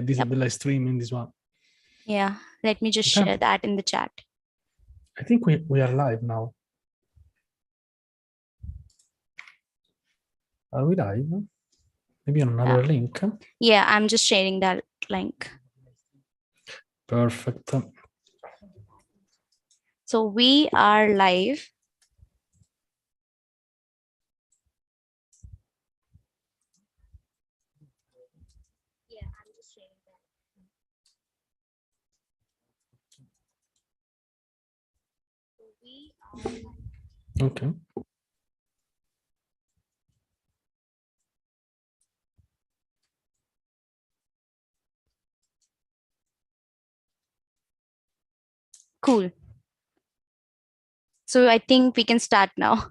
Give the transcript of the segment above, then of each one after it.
the live stream in this one. Yeah, let me just share that in the chat. I think we are live now. Are we live? Maybe on another link? Yeah, I'm just sharing that link. Perfect. So we are live. Yeah, I'm just sharing that. So we are live. Okay. Cool. So I think we can start now.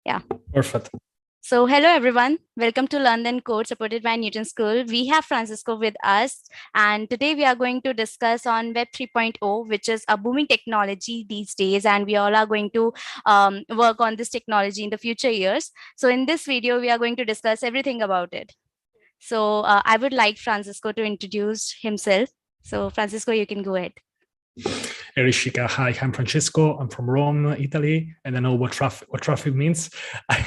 Yeah. Perfect. So hello, everyone. Welcome to Learn and Code supported by Newton School. We have Francisco with us. And today we are going to discuss on Web 3.0, which is a booming technology these days. And we all are going to work on this technology in the future years. So in this video, we are going to discuss everything about it. So I would like Francisco to introduce himself. So Francisco, you can go ahead. Erishika, hi, I'm Francesco. I'm from Rome, Italy, and I know what traffic means. I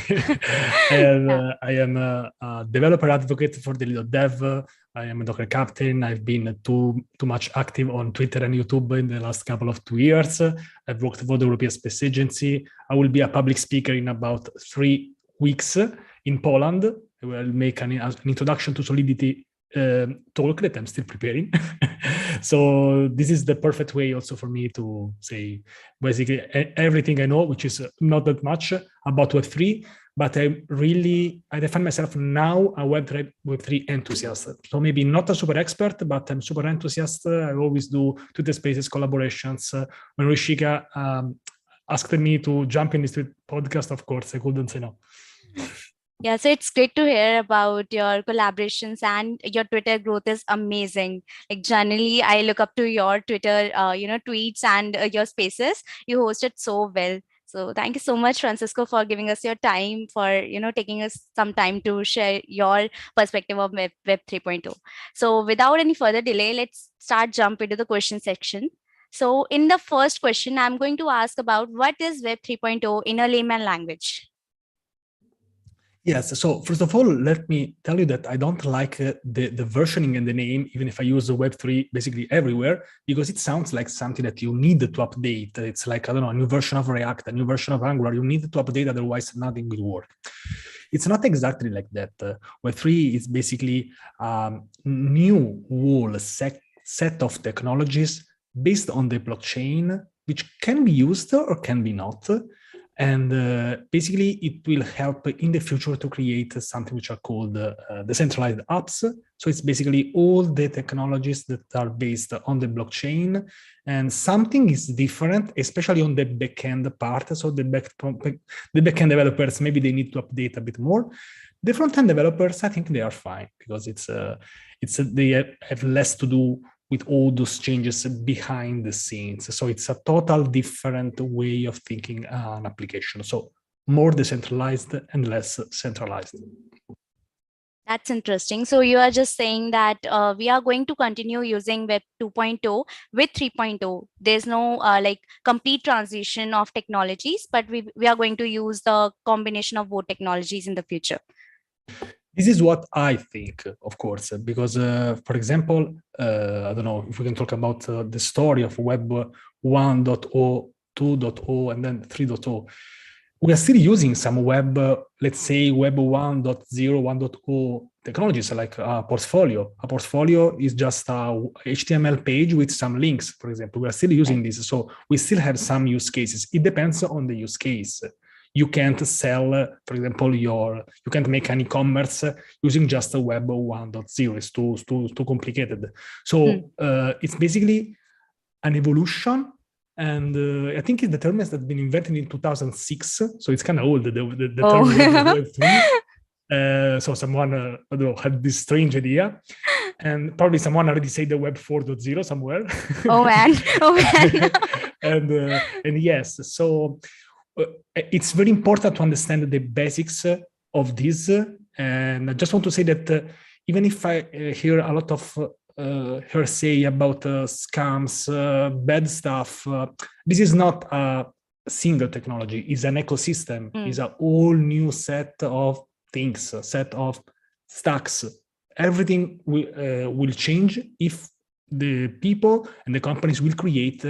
am a developer advocate for the Deloitte dev. I am a Docker captain. I've been too much active on Twitter and YouTube in the last couple of 2 years. I've worked for the European Space Agency. I will be a public speaker in about 3 weeks in Poland. I will make an introduction to Solidity talk that I'm still preparing. So this is the perfect way also for me to say basically everything I know, which is not that much about Web3, but I define myself now a Web3 enthusiast. So maybe not a super expert, but I'm super enthusiast. I always do Twitter Spaces collaborations. When Rishika asked me to jump in this podcast, of course, I couldn't say no. Yeah, so it's great to hear about your collaborations, and your Twitter growth is amazing. Like generally, I look up to your Twitter, tweets and your spaces. You host it so well. So thank you so much, Francisco, for giving us your time, for taking us some time to share your perspective of Web 3.0. So without any further delay, let's jump into the question section. So in the first question, I'm going to ask about what is Web 3.0 in a layman language. Yes, so first of all, let me tell you that I don't like the versioning and the name, even if I use the Web3 basically everywhere, because it sounds like something that you need to update. It's like, I don't know, a new version of React, a new version of Angular, you need to update, otherwise nothing will work. It's not exactly like that. Web3 is basically a new whole set of technologies based on the blockchain, which can be used or can be not. And basically, it will help in the future to create something which are called decentralized apps. So it's basically all the technologies that are based on the blockchain, and something is different, especially on the backend part. So the backend developers, maybe they need to update a bit more. The front-end developers, I think they are fine, because they have less to do with all those changes behind the scenes. So it's a total different way of thinking an application. So more decentralized and less centralized. That's interesting. So you are just saying that we are going to continue using Web 2.0 with 3.0. There's no complete transition of technologies, but we are going to use the combination of both technologies in the future. This is what I think, of course, because, for example, I don't know if we can talk about the story of Web 1.0, 2.0, and then 3.0. We are still using some web, let's say Web 1.0, 1.0 technologies like a portfolio. A portfolio is just a HTML page with some links, for example. We are still using this. So we still have some use cases. It depends on the use case. You can't sell, for example, you can't make an e-commerce using just a Web 1.0. It's too complicated. So it's basically an evolution. And I think the term has been invented in 2006. So it's kind of old, the term Web 3. So someone I don't know, had this strange idea. And probably someone already said the Web 4.0 somewhere. Oh, man. Oh, man. and yes, so it's very important to understand the basics of this. And I just want to say that even if I hear a lot of her say about scams, bad stuff, this is not a single technology, it's an ecosystem, it's a whole new set of things, a set of stacks. Everything will change if the people and the companies will create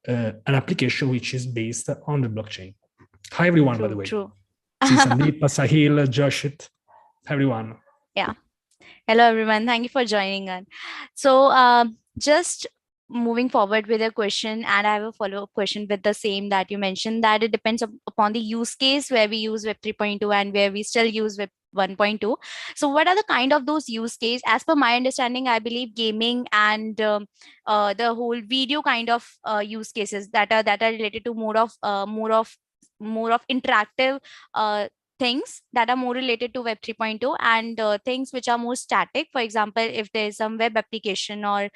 an application which is based on the blockchain. Hi everyone, by the way. True. Sandeep, Sahil, Joshit, everyone. Yeah. Hello, everyone. Thank you for joining us. So just moving forward with a question, and I have a follow-up question with the same that you mentioned, that it depends upon the use case where we use Web 3.2 and where we still use Web 1.2. So what are the kind of those use case? As per my understanding, I believe gaming and the whole video kind of use cases that are related to more of interactive things that are more related to Web 3.2, and things which are more static. For example, if there's some web application or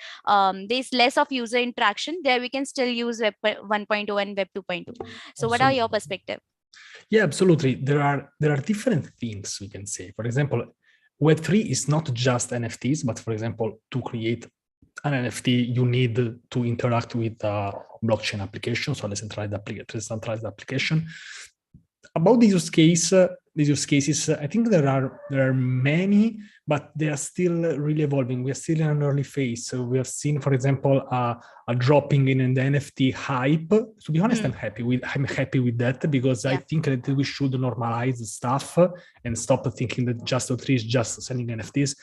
there's less of user interaction, there we can still use Web 1.0 and Web 2.2. So what are your perspective? Yeah, absolutely. There are different things we can say. For example, Web3 is not just NFTs, but for example, to create an NFT, you need to interact with a blockchain application, so a decentralized application. About these use cases, I think there are many, but they are still really evolving. We are still in an early phase. So we have seen, for example, a dropping in the NFT hype. To be honest, I'm happy with that, because I think that we should normalize stuff and stop thinking that just Web3 is just selling NFTs.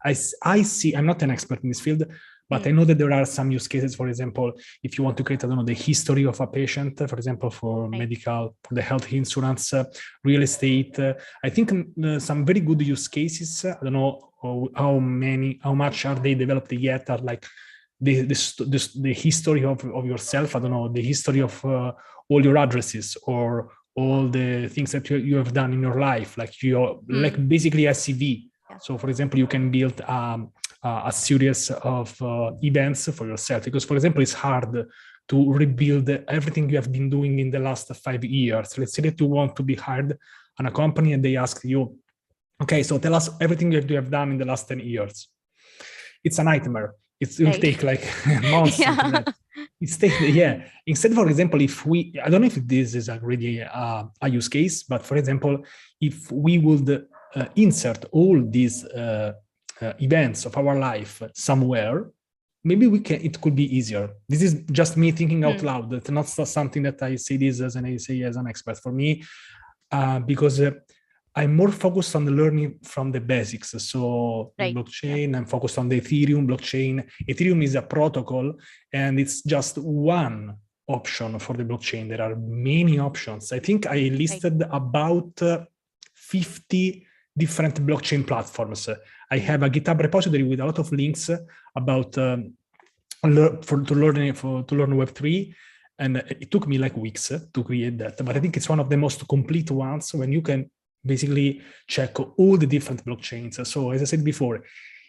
I see. I'm not an expert in this field, but I know that there are some use cases. For example, if you want to create, I don't know, the history of a patient, for example, for medical, for the health insurance, real estate. I think some very good use cases. I don't know how much are they developed yet. Are like the history of yourself. I don't know, the history of all your addresses or all the things that you have done in your life, like like basically a CV. So, for example, you can build a series of events for yourself, because, for example, it's hard to rebuild everything you have been doing in the last 5 years. Let's say that you want to be hired on a company and they ask you, okay, so tell us everything that you have done in the last 10 years. It's a nightmare. It will take like months. Instead, for example, I don't know if this is really a use case, but for example, if we would insert all these events of our life somewhere, maybe it could be easier. This is just me thinking out loud. That's not something that I say this as an expert. For me, because I'm more focused on the learning from the basics. So blockchain, I'm focused on the Ethereum blockchain. Ethereum is a protocol, and it's just one option for the blockchain. There are many options. I think I listed about 50 different blockchain platforms. I have a GitHub repository with a lot of links about to learn Web3, and it took me like weeks to create that. But I think it's one of the most complete ones when you can basically check all the different blockchains. So as I said before,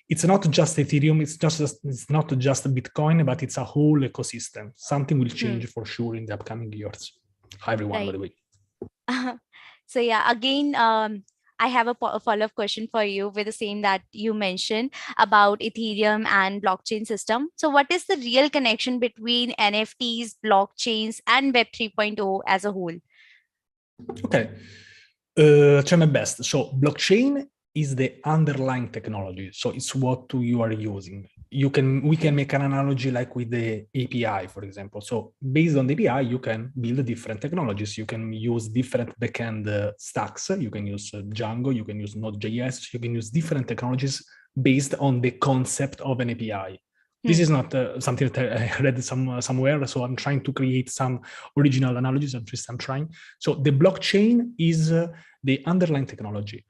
it's not just Ethereum, it's not just Bitcoin, but it's a whole ecosystem. Something will change for sure in the upcoming years. Hi everyone, by the way. So yeah, again, I have a follow-up question for you with the same that you mentioned about Ethereum and blockchain system. So what is the real connection between NFTs, blockchains, and Web 3.0 as a whole? Okay, try my best. So blockchain is the underlying technology. So it's what you are using. We can make an analogy like with the API, for example. So based on the API, you can build different technologies. You can use different backend stacks. You can use Django, you can use Node.js, you can use different technologies based on the concept of an API. This is not something that I read somewhere, so I'm trying to create some original analogies, at least I'm trying. So the blockchain is the underlying technology.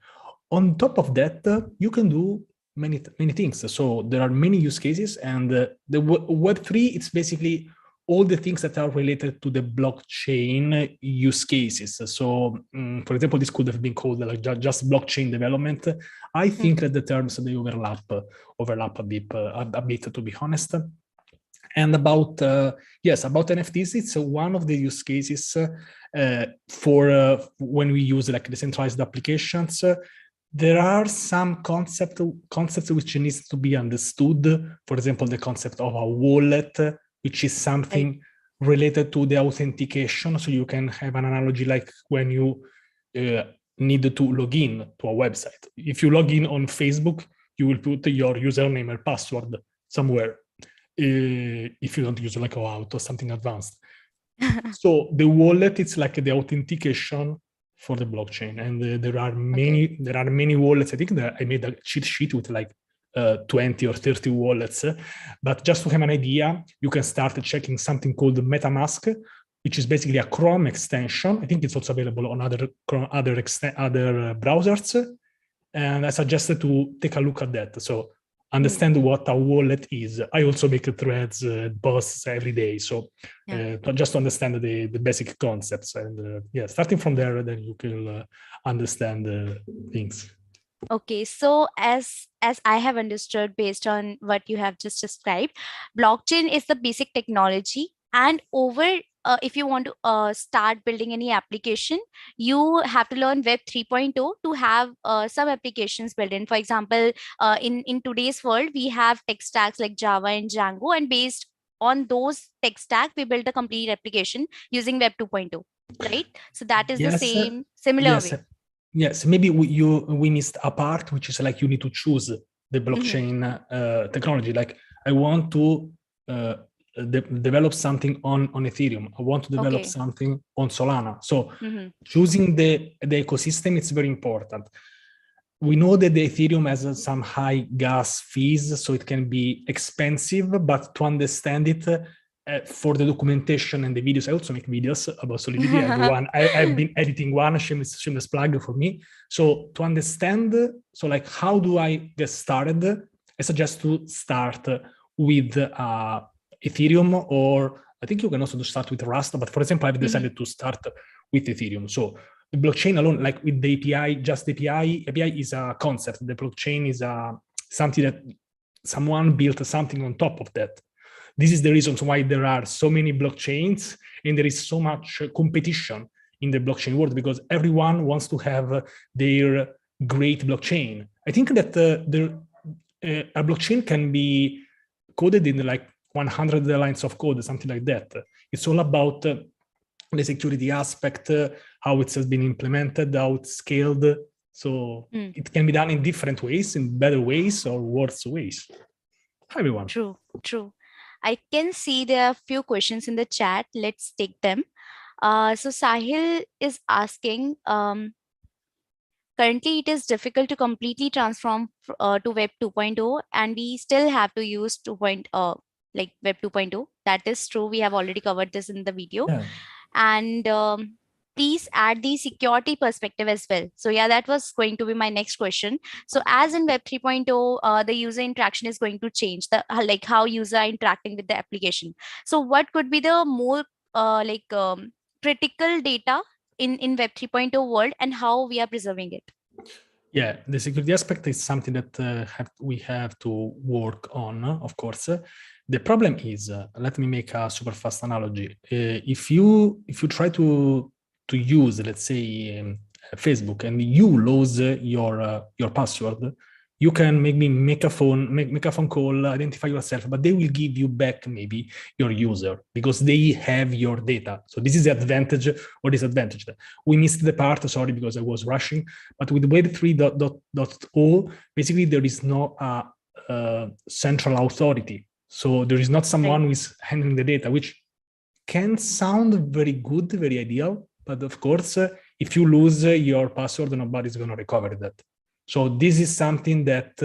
On top of that, you can do many things. So there are many use cases, and the Web3, it's basically all the things that are related to the blockchain use cases. So, for example, this could have been called like just blockchain development. I think that the terms, they overlap a bit, to be honest. And about NFTs, it's one of the use cases for when we use like decentralized applications. There are some concepts which needs to be understood. For example, the concept of a wallet, which is something related to the authentication. So you can have an analogy like when you need to log in to a website. If you log in on Facebook, you will put your username and password somewhere. If you don't use like OAuth or something advanced. So the wallet, it's like the authentication for the blockchain, and there are many wallets. I think that I made a cheat sheet with like 20 or 30 wallets, but just to have an idea, you can start checking something called MetaMask, which is basically a Chrome extension. I think it's also available on other browsers, and I suggested to take a look at that. So understand what a wallet is. I also make threads, posts every day. So just to understand the basic concepts, and starting from there, then you can understand things. Okay, so as I have understood based on what you have just described, blockchain is the basic technology, and if you want to start building any application, you have to learn Web 3.0 to have some applications built in. For example, in today's world, we have tech stacks like Java and Django, and based on those tech stack, we build a complete application using Web 2.0, right? So that is the similar way. Yes, maybe we missed a part, which is like you need to choose the blockchain technology. Like I want to develop something on Ethereum. I want to develop something on Solana. So choosing the ecosystem, it's very important. We know that the Ethereum has some high gas fees, so it can be expensive, but to understand it, for the documentation and the videos, I also make videos about Solidity. I've been editing one, shameless plug for me. So to understand, so like how do I get started? I suggest to start with Ethereum, or I think you can also start with Rust, but for example, I've decided to start with Ethereum. So the blockchain alone, like with the API, just the API is a concept. The blockchain is something that someone built something on top of that. This is the reason why there are so many blockchains and there is so much competition in the blockchain world, because everyone wants to have their great blockchain. I think that a blockchain can be coded in like 100 lines of code, something like that. It's all about the security aspect, how it has been implemented, how it's scaled. So it can be done in different ways, in better ways or worse ways. Hi, everyone. True. I can see there are a few questions in the chat. Let's take them. So Sahil is asking, currently it is difficult to completely transform to Web 2.0, and we still have to use like Web 2.0. That is true. We have already covered this in the video. Yeah. And please add the security perspective as well. So that was going to be my next question. So as in Web 3.0, the user interaction is going to change, like how user are interacting with the application. So what could be the more critical data in Web 3.0 world, and how we are preserving it? Yeah, the security aspect is something that we have to work on, of course. The problem is, let me make a super fast analogy. If you try to use, let's say, Facebook, and you lose your password, you can maybe make a phone call, identify yourself, but they will give you back maybe your user because they have your data. So this is the advantage or disadvantage. We missed the part, sorry, because I was rushing. But with Web 3.0, basically there is no central authority. So there is not someone who is handling the data, which can sound very good, very ideal. But of course, if you lose your password, nobody's going to recover that. So this is something that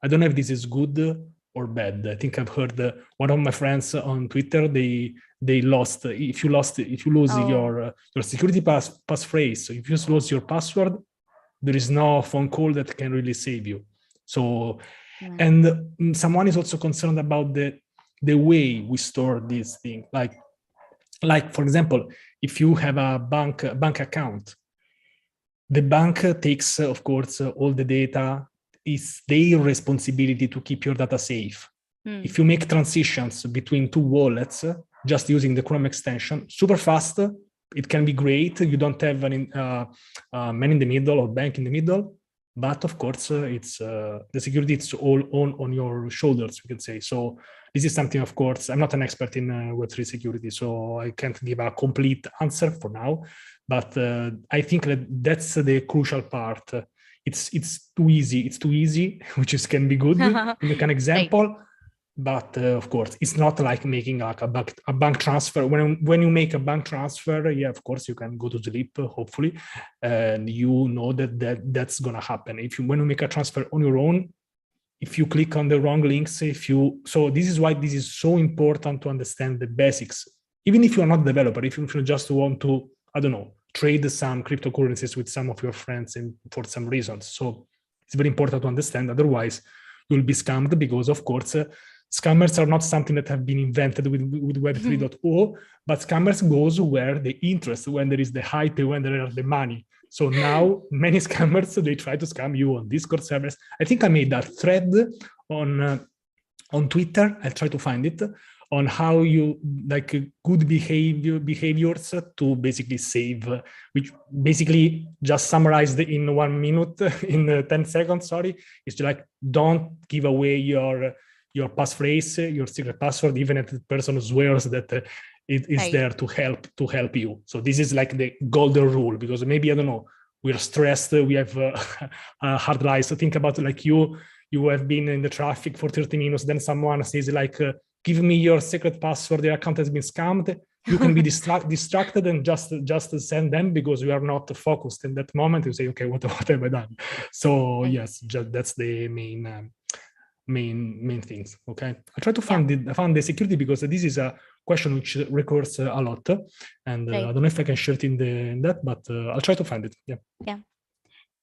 I don't know if this is good or bad. I think I've heard one of my friends on Twitter, they lost. If you lose your security passphrase, so if you lose your password, there is no phone call that can really save you. So, and someone is also concerned about the way we store this thing. Like for example, if you have a bank account, the bank takes, of course, all the data. It's their responsibility to keep your data safe. If you make transitions between two wallets, just using the Chrome extension, super fast, it can be great. You don't have a man in the middle or bank in the middle. But of course, it's the security, it's all on your shoulders, we can say. So this is something, of course, I'm not an expert in Web3 security, so I can't give a complete answer for now. But I think that that's the crucial part. It's too easy, which can be good, like an example. Right. But of course, it's not like making like a bank transfer. When you make a bank transfer, yeah, of course, you can go to sleep, hopefully, and you know that's gonna happen. When you make a transfer on your own, if you click on the wrong links, so this is why this is so important to understand the basics. Even if you're not a developer, if you just want to, I don't know, trade some cryptocurrencies with some of your friends and for some reasons. So it's very important to understand. Otherwise, you'll be scammed because, of course, scammers are not something that have been invented with Web 3.0, but scammers goes where the interest, when there is the hype, when there are the money. So now many scammers, they try to scam you on Discord servers. I think I made that thread on Twitter. I'll try to find it, on how you like good behaviors to basically save, which basically just summarized in 1 minute, in 10 seconds, sorry. It's like, don't give away your passphrase, your secret password, even if the person swears that it is there to help you. So this is like the golden rule, because maybe, I don't know, we're stressed, we have hard lives. So think about like you have been in the traffic for 30 minutes, then someone says like, give me your secret password, your account has been scammed. You can be distracted and just send them because you are not focused in that moment. You say, okay, what have I done? So yes, that's the main things. Okay, I try to find the security because this is a question which recurs a lot, and I don't know if I can share it in that, but I'll try to find it.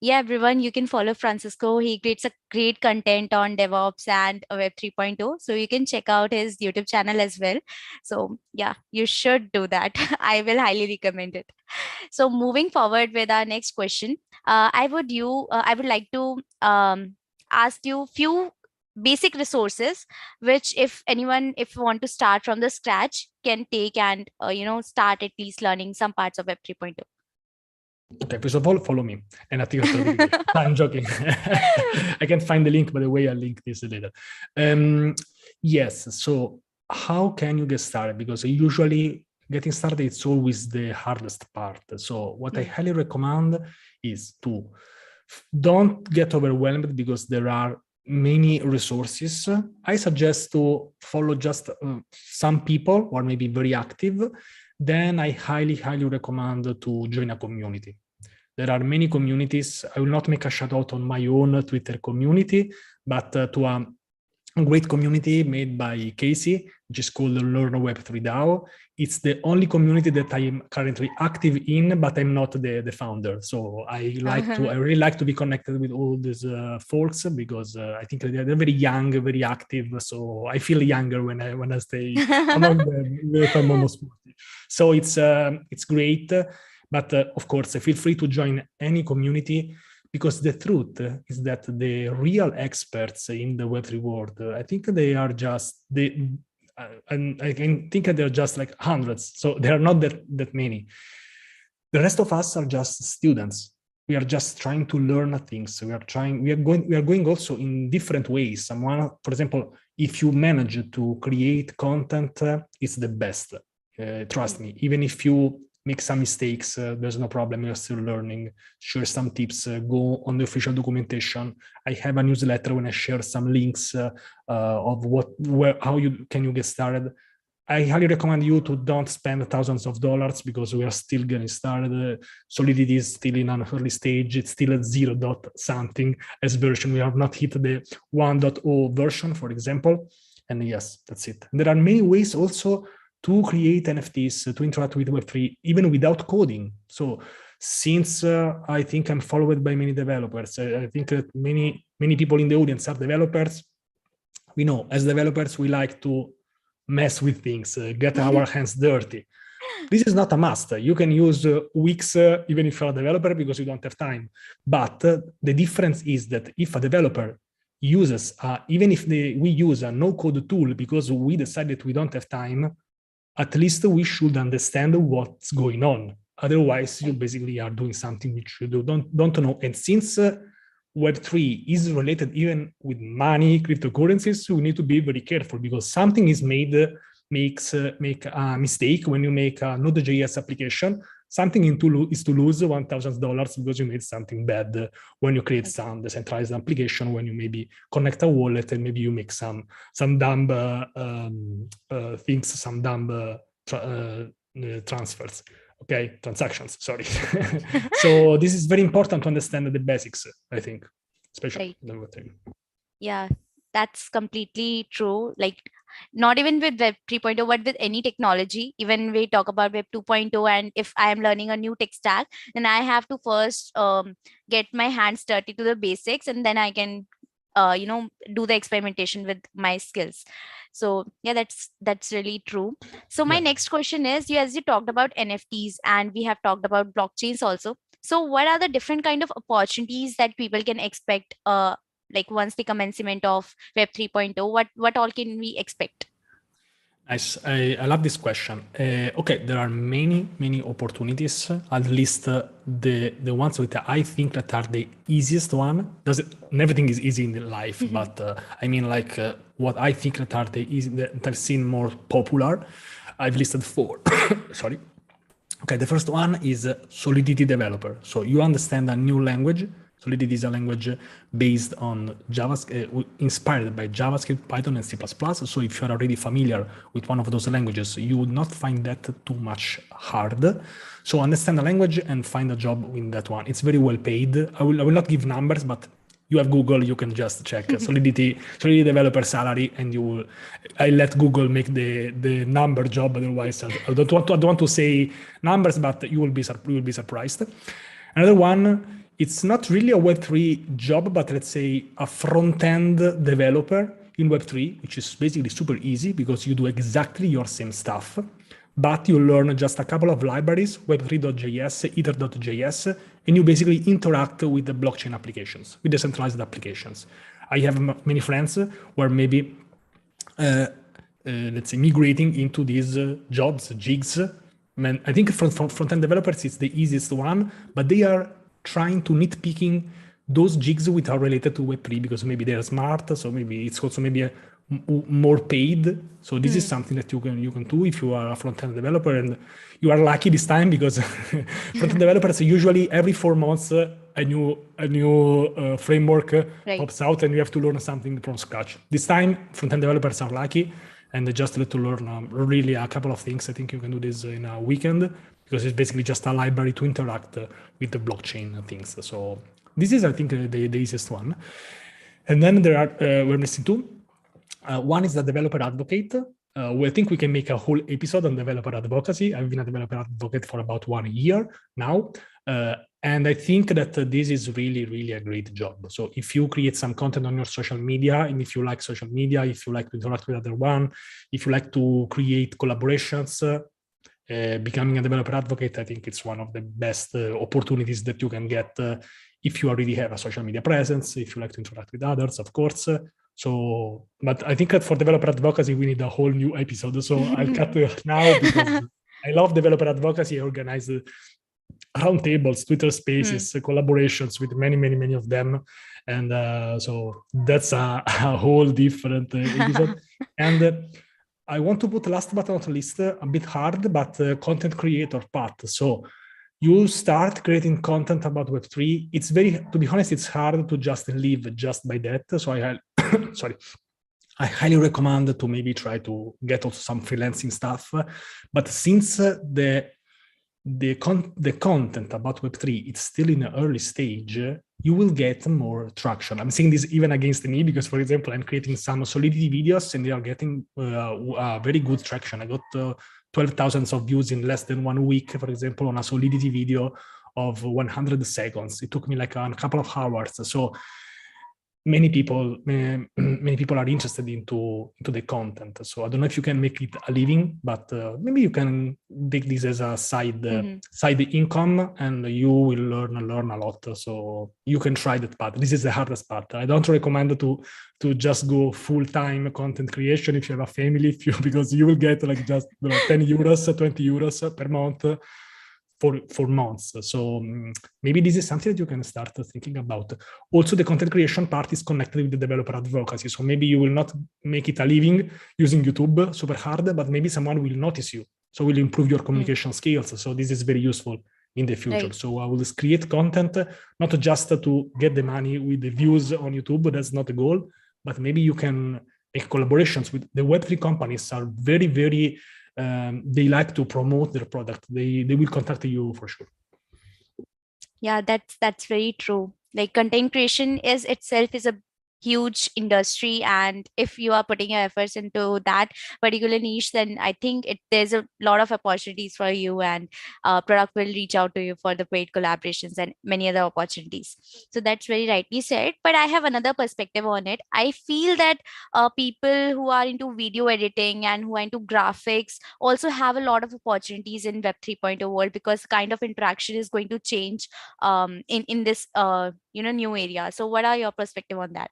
Yeah, everyone, you can follow Francisco. He creates a great content on DevOps and Web 3.0. So you can check out his YouTube channel as well. So yeah, you should do that. I will highly recommend it. So moving forward with our next question, I would like to ask you few basic resources which if you want to start from the scratch can take and start at least learning some parts of Web 3.0. Okay, first of all, follow me. And I think I'm joking. I can find the link, by the way, I'll link this later. Yes, so how can you get started? Because usually getting started, it's always the hardest part. So what I highly recommend is to don't get overwhelmed because there are many resources. I suggest to follow just some people who are maybe very active. Then I highly recommend to join a community. There are many communities. I will not make a shout out on my own Twitter community, but to a great community made by Casey, which is called Learn Web3 DAO. It's the only community that I am currently active in, but I'm not the founder. So I really like to be connected with all these folks because I think they're very young, very active. So I feel younger when I stay among them, if I'm almost 40. So it's great. But of course, feel free to join any community, because the truth is that the real experts in the Web3 world, I think they are just, and I can think they're just like hundreds. So there are not that many. The rest of us are just students. We are just trying to learn things. We are going also in different ways. Someone, for example, if you manage to create content, it's the best. Trust me, even if you make some mistakes, there's no problem, you're still learning. Share some tips, go on the official documentation. I have a newsletter when I share some links of how you can get started. I highly recommend you to don't spend thousands of dollars because we are still getting started. Solidity is still in an early stage. It's still at 0. something as version. We have not hit the 1.0 version, for example. And yes, that's it. And there are many ways also to create NFTs, to interact with Web3, even without coding. So since I think I'm followed by many developers, I think that many people in the audience are developers. We know as developers, we like to mess with things, get our hands dirty. This is not a must. You can use Wix even if you're a developer because you don't have time. But the difference is that if a developer uses, even if we use a no-code tool because we decided we don't have time, at least we should understand what's going on. Otherwise, you basically are doing something which you don't know. And since Web3 is related even with money, cryptocurrencies, we need to be very careful because something is make a mistake when you make a Node.js application. Something is to lose $1,000 because you made something bad when you create some decentralized application, when you maybe connect a wallet and maybe you make some dumb things, some dumb transfers. Okay, transactions, sorry. So this is very important to understand the basics, I think, especially the Web3. Yeah, that's completely true. Like, not even with Web 3.0, but with any technology, even we talk about Web 2.0, and if I am learning a new tech stack, then I have to first get my hands dirty to the basics, and then I can do the experimentation with my skills. So yeah, that's really true. So my next question is, as you talked about NFTs and we have talked about blockchains also, so what are the different kind of opportunities that people can expect like once the commencement of Web 3.0? What all can we expect? Nice. I love this question. Okay, there are many opportunities. At least the ones that I think that are the easiest one. Everything is easy in life, but I mean like what I think that are that I've seen more popular. I've listed 4. Sorry. Okay, the first one is Solidity developer. So you understand a new language. Solidity is a language based on JavaScript, inspired by JavaScript, Python, and C++. So if you're already familiar with one of those languages, you would not find that too much hard. So understand the language and find a job in that one. It's very well paid. I will not give numbers, but you have Google, you can just check Solidity developer salary, and I let Google make the number job. Otherwise, I don't want to say numbers, but you will be surprised. Another one, it's not really a Web3 job, but let's say a front-end developer in Web3, which is basically super easy because you do exactly your same stuff, but you learn just a couple of libraries, web3.js, ether.js, and you basically interact with the blockchain applications, with decentralized applications. I have many friends who are maybe, let's say, migrating into these jobs, gigs. I think front-end developers is the easiest one, but they are trying to nitpicking those gigs which are related to Web3 because maybe they're smart, so maybe it's also maybe more paid. So this is something that you can do if you are a front-end developer, and you are lucky this time because front-end developers usually every 4 months a new framework pops out and you have to learn something from scratch. This time front-end developers are lucky and they just let to learn really a couple of things. I think you can do this in a weekend because it's basically just a library to interact with the blockchain things. So this is, I think, the easiest one. And then there are, we're missing 2. One is the developer advocate. I think we can make a whole episode on developer advocacy. I've been a developer advocate for about 1 year now. And I think that this is really a great job. So if you create some content on your social media, and if you like social media, if you like to interact with other one, if you like to create collaborations, becoming a developer advocate, I think it's one of the best opportunities that you can get if you already have a social media presence, if you like to interact with others, of course. So, but I think that for developer advocacy, we need a whole new episode. So I'll cut now because I love developer advocacy. I organize roundtables, Twitter spaces, collaborations with many of them. And so that's a whole different episode. And I want to put last but not least, a bit hard, but content creator part. So you start creating content about Web3. It's to be honest, it's hard to just live just by that. So I highly recommend to maybe try to get also some freelancing stuff. But since the content about Web3, it's still in the early stage, you will get more traction. I'm saying this even against me because, for example, I'm creating some Solidity videos and they are getting very good traction. I got 12,000 of views in less than 1 week, for example, on a Solidity video of 100 seconds. It took me like a couple of hours. So many people are interested into the content. So I don't know if you can make it a living, but maybe you can take this as a side income, and you will learn a lot. So you can try that part. This is the hardest part. I don't recommend to just go full-time content creation if you have a family, because you will get like just 10 euros, 20 euros per month. for months. So maybe this is something that you can start thinking about. Also, the content creation part is connected with the developer advocacy. So maybe you will not make it a living using YouTube super hard, but maybe someone will notice you. So will improve your communication skills. So this is very useful in the future. Right. So I will create content, not just to get the money with the views on YouTube. That's not the goal, but maybe you can make collaborations with the Web3 companies are very, very, they like to promote their product. They will contact you for sure. Yeah, that's very true. Like content creation itself is a huge industry, and if you are putting your efforts into that particular niche, then I think there's a lot of opportunities for you, and product will reach out to you for the paid collaborations and many other opportunities. So that's very rightly said. But I have another perspective on it. I feel that people who are into video editing and who are into graphics also have a lot of opportunities in Web 3.0 world, because the kind of interaction is going to change in this new area. So what are your perspective on that?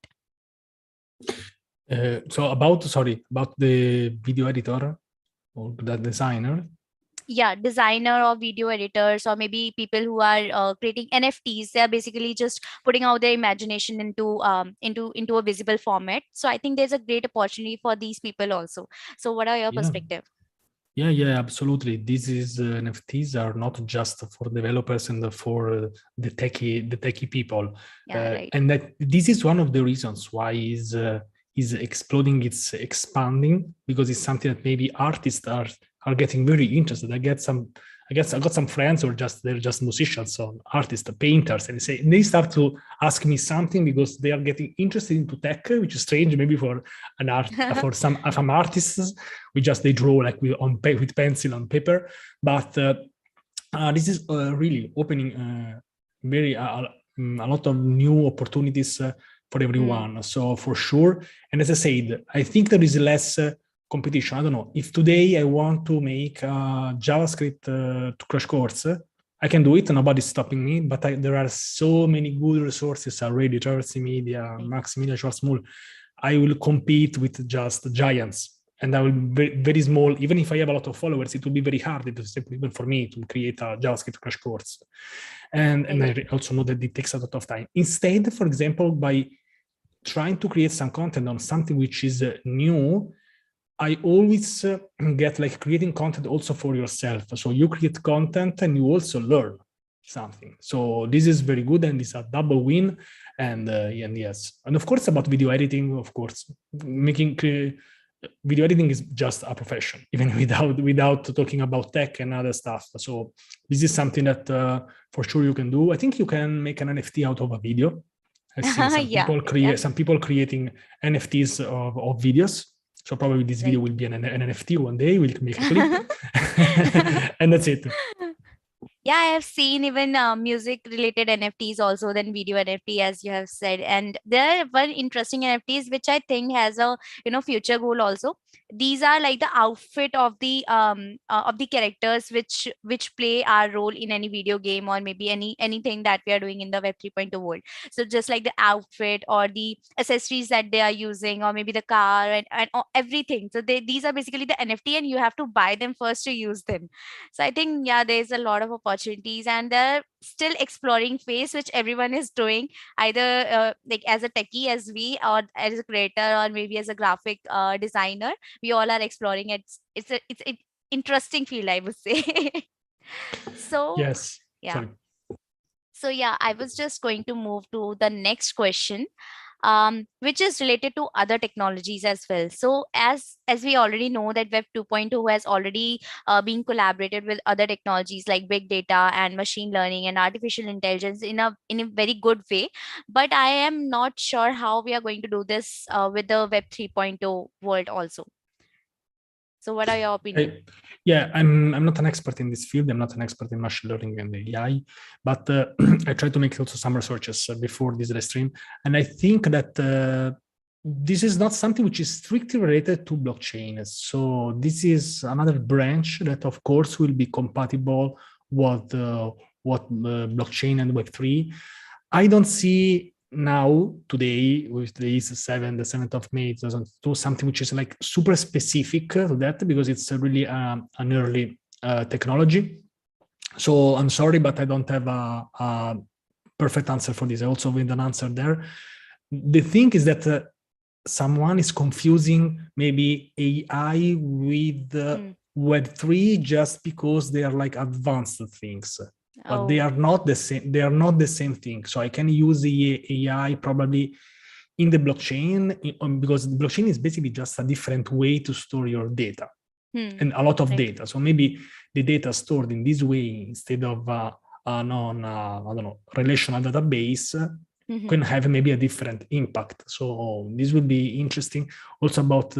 So about the video editor or the designer. Yeah, designer or video editors, or maybe people who are creating NFTs. They are basically just putting out their imagination into a visible format. So I think there's a great opportunity for these people also. So what are your perspective? Yeah, absolutely. This is NFTs are not just for developers and for the techie people. Right. And that this is one of the reasons why is exploding, it's expanding, because it's something that maybe artists are getting very interested. I got some friends who they're just musicians or artists, painters, and they start to ask me something because they are getting interested into tech, which is strange maybe for an art for some artists. They draw like with pencil on paper, but this is really opening a lot of new opportunities for everyone. So for sure, and as I said, I think there is less competition. I don't know if today I want to make a JavaScript to crash course, I can do it. Nobody's stopping me. But there are so many good resources already. Jersey Media, Max Media, Short Small. I will compete with just giants, and I will be very small. Even if I have a lot of followers, it will be very hard. It is simply even for me to create a JavaScript crash course. And I also know that it takes a lot of time. Instead, for example, by trying to create some content on something which is new, I always get like creating content also for yourself. So you create content and you also learn something. So this is very good, and it's a double win. And yes, and of course about video editing, of course, making video editing is just a profession, even without talking about tech and other stuff. So this is something that for sure you can do. I think you can make an NFT out of a video. I've seen some people creating NFTs of videos. So probably this video will be an NFT one day. We'll make a clip, and that's it. Yeah, I have seen even music-related NFTs also, then video NFT, as you have said. And there are one interesting NFTs which I think has a future goal also. These are like the outfit of the characters which play our role in any video game, or maybe anything that we are doing in the Web 3.0 world. So just like the outfit or the accessories that they are using, or maybe the car and everything. So these are basically the NFT, and you have to buy them first to use them. So I think there's a lot of opportunities, and they're still exploring phase, which everyone is doing, either like as a techie as we, or as a creator, or maybe as a graphic designer. We all are exploring it. It's an interesting field, I would say. So yes, yeah. Sorry. So yeah, I was just going to move to the next question, which is related to other technologies as well. So as we already know that Web 2.0 has already been collaborated with other technologies like big data and machine learning and artificial intelligence in a very good way. But I am not sure how we are going to do this with the Web 3.0 world also. So what are your opinions? I'm not an expert in this field. I'm not an expert in machine learning and AI, but I tried to make also some researches before this live stream. And I think that this is not something which is strictly related to blockchain. So this is another branch that, of course, will be compatible with blockchain and Web3. I don't see now, today, with the 7th of May 2022, something which is like super specific to that, because it's really an early technology. So I'm sorry, but I don't have a perfect answer for this. I also need an answer there. The thing is that someone is confusing maybe AI with Web3 just because they are like advanced things, but they are not the same. They are not the same thing. So I can use the AI probably in the blockchain because the blockchain is basically just a different way to store your data and a lot of data. So maybe the data stored in this way instead of I don't know, relational database can have maybe a different impact. So this will be interesting. Also about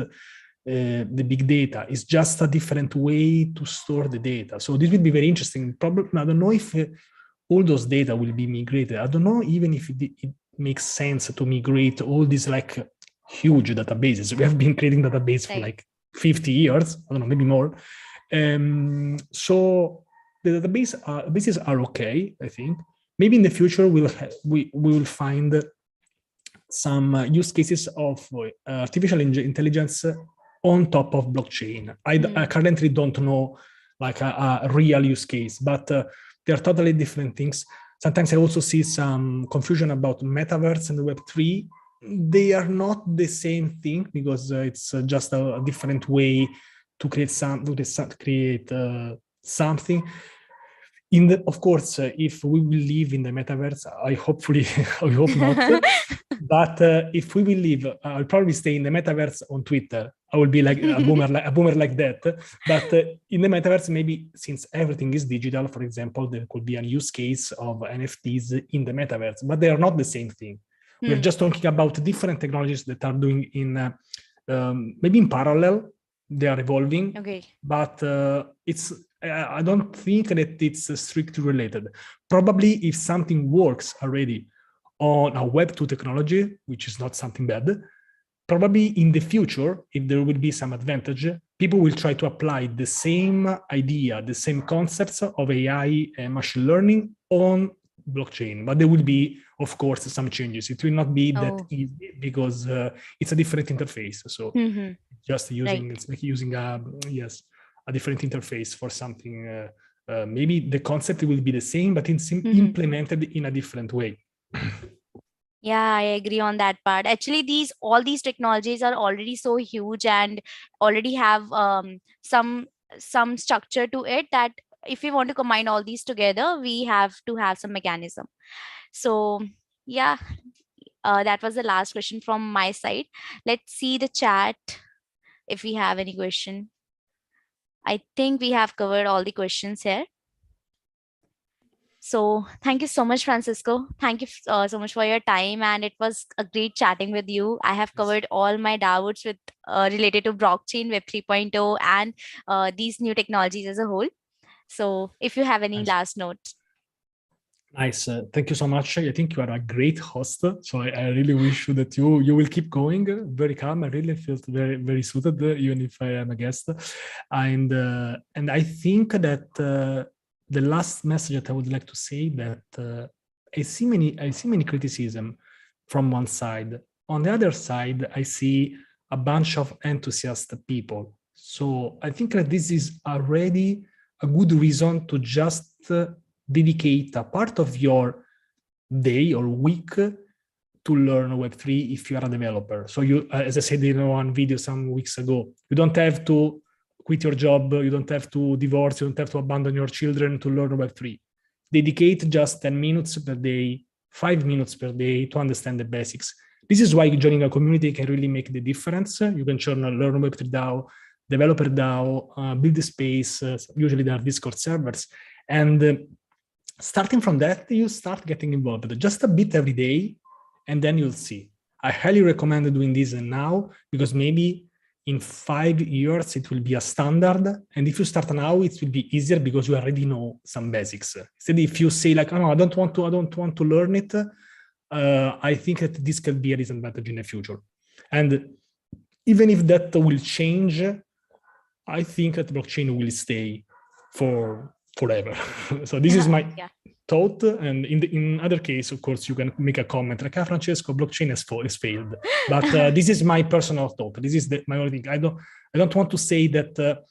the big data. It's just a different way to store the data. So this will be very interesting. Probably, I don't know if all those data will be migrated. I don't know even if it makes sense to migrate all these like huge databases. We have been creating databases for like 50 years. I don't know, maybe more. So the databases are okay, I think. Maybe in the future we will find some use cases of artificial intelligence on top of blockchain. I currently don't know like a real use case, but they're totally different things. Sometimes I also see some confusion about metaverse and Web3. They are not the same thing because it's just a different way to create something. Of course, if we will live in the metaverse, I hope not. But if we will live, I'll probably stay in the metaverse on Twitter. I will be like a boomer like that. But in the metaverse, maybe since everything is digital, for example, there could be a use case of NFTs in the metaverse, but they are not the same thing. We're just talking about different technologies that are doing in maybe in parallel. They are evolving, but I don't think that it's strictly related. Probably if something works already on a Web2 technology, which is not something bad, probably in the future, if there will be some advantage, people will try to apply the same idea, the same concepts of AI and machine learning on blockchain. But there will be, of course, some changes. It will not be that easy because it's a different interface. So just using it's like using a different interface for something. Maybe the concept will be the same, but it's implemented in a different way. Yeah, I agree on that part. Actually, all these technologies are already so huge and already have some structure to it that if we want to combine all these together, we have to have some mechanism. So yeah, that was the last question from my side. Let's see the chat if we have any question. I think we have covered all the questions here. So thank you so much, Francisco. Thank you so much for your time. And it was a great chatting with you. I have covered all my doubts with related to blockchain, Web 3.0, and these new technologies as a whole. So if you have any last notes. Nice. Thank you so much. I think you are a great host. So I really wish you that you will keep going. Very calm. I really feel very, very suited, even if I am a guest. And I think that the last message that I would like to say that I see many criticism from one side. On the other side, I see a bunch of enthusiastic people. So I think that this is already a good reason to just dedicate a part of your day or week to learn Web3 if you are a developer. So you, as I said in one video some weeks ago, you don't have to quit your job, you don't have to divorce, you don't have to abandon your children to learn Web3. Dedicate just 10 minutes per day, 5 minutes per day to understand the basics. This is why joining a community can really make the difference. You can learn Web3 DAO, developer DAO, build a space. Usually there are Discord servers. And starting from that, you start getting involved just a bit every day, and then you'll see. I highly recommend doing this now because maybe in 5 years it will be a standard, and if you start now, it will be easier because you already know some basics. Instead, if you say like, "Oh, no, I don't want to learn it," I think that this can be a disadvantage in the future. And even if that will change, I think that blockchain will stay forever. So this is my thought. And in other case, of course, you can make a comment like, Francesco, blockchain has failed. But this is my personal thought. This is my only thing. I don't want to say that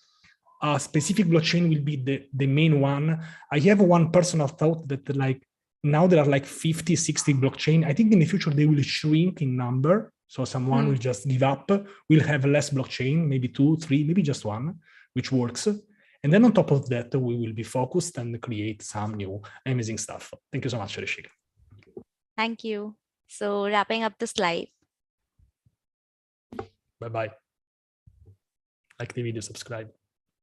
a specific blockchain will be the main one. I have one personal thought that like now there are like 50, 60 blockchain. I think in the future they will shrink in number. So someone will just give up, will have less blockchain, maybe 2, 3, maybe just one, which works. And then on top of that, we will be focused and create some new amazing stuff. Thank you so much, Rishika. Thank you. So wrapping up this live. Bye-bye. Like the video, subscribe.